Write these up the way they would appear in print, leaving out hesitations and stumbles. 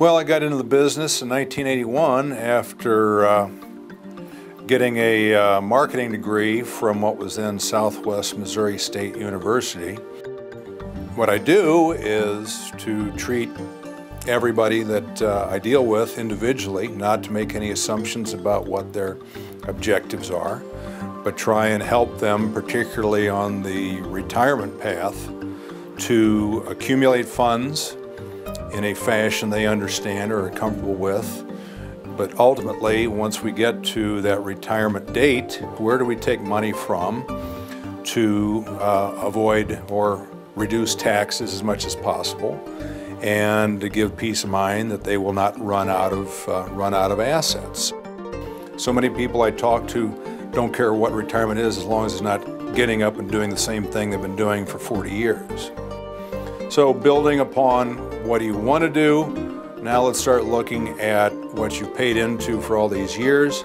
Well, I got into the business in 1981 after getting a marketing degree from what was then Southwest Missouri State University. What I do is to treat everybody that I deal with individually, not to make any assumptions about what their objectives are, but try and help them, particularly on the retirement path, to accumulate funds in a fashion they understand or are comfortable with. But ultimately, once we get to that retirement date, where do we take money from to avoid or reduce taxes as much as possible, and to give peace of mind that they will not run out of assets. So many people I talk to don't care what retirement is as long as it's not getting up and doing the same thing they've been doing for 40 years. So building upon what do you want to do, now let's start looking at what you paid into for all these years.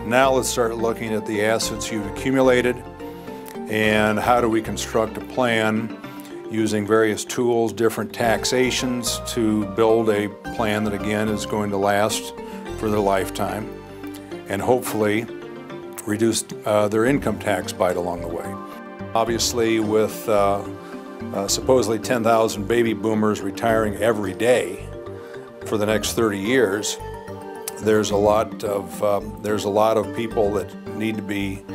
Now let's start looking at the assets you've accumulated and how do we construct a plan using various tools, different taxations to build a plan that again is going to last for their lifetime and hopefully reduce their income tax bite along the way. Obviously with supposedly 10,000 baby boomers retiring every day for the next 30 years, there's a lot of people that need to be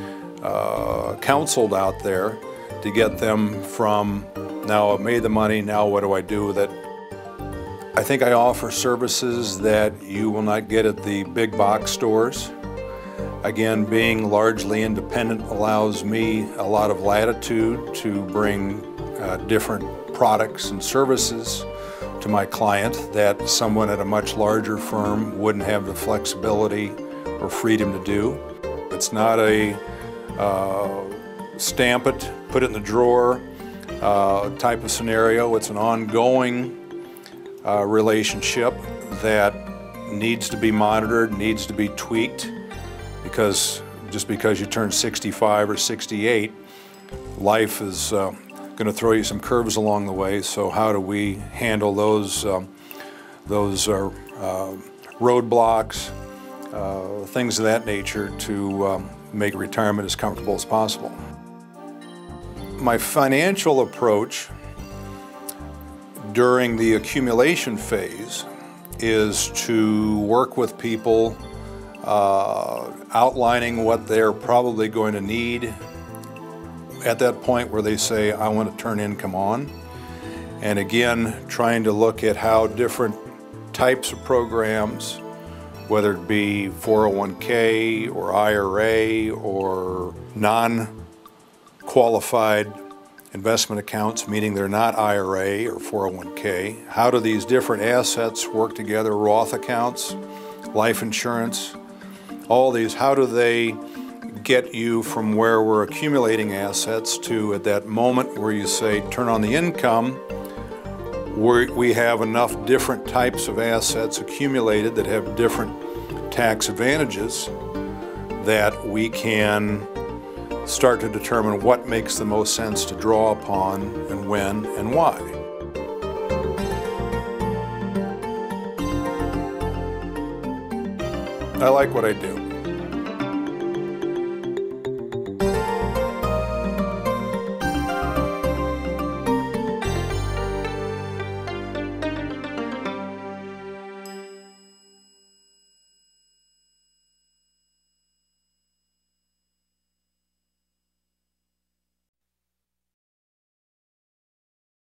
counseled out there to get them from, now I've made the money, now what do I do with it? I think I offer services that you will not get at the big box stores. Again, being largely independent allows me a lot of latitude to bring different products and services to my client that someone at a much larger firm wouldn't have the flexibility or freedom to do. It's not a stamp it, put it in the drawer type of scenario. It's an ongoing relationship that needs to be monitored, needs to be tweaked, because just because you turn 65 or 68, life is going to throw you some curves along the way. So how do we handle those roadblocks, things of that nature to make retirement as comfortable as possible? My financial approach during the accumulation phase is to work with people outlining what they're probably going to need at that point where they say, I want to turn income on. And again, trying to look at how different types of programs, whether it be 401k or IRA or non-qualified investment accounts, meaning they're not IRA or 401k, how do these different assets work together, Roth accounts, life insurance, all these, how do they get you from where we're accumulating assets to at that moment where you say turn on the income, we have enough different types of assets accumulated that have different tax advantages that we can start to determine what makes the most sense to draw upon and when and why. I like what I do.